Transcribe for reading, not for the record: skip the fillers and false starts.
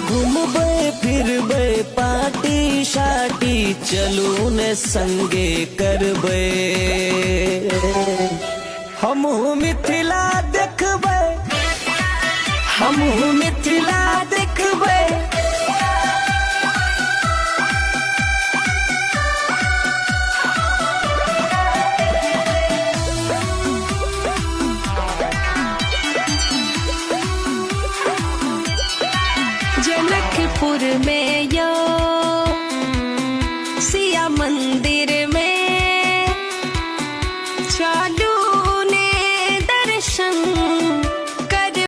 घूमबे फिरबे party शाटी चलू ने संगे करबे। हमहू मिथिला देखबे, हमहू मिथिला देखबे। जनकपुर में यो